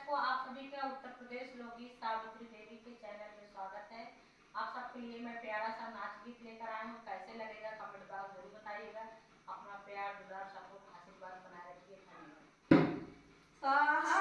दर्शकों, आप सभी का उत्तर प्रदेश लोकगीत सावित्री देवी के चैनल में स्वागत है। आप सबके लिए मैं प्यारा सा नाच गीत लेकर आया हूँ। कैसे लगेगा कमेंट बॉक्स जरूर बताइएगा। अपना प्यार, दुलार, सपोर्ट, आशीर्वाद बनाए रखिए। धन्यवाद।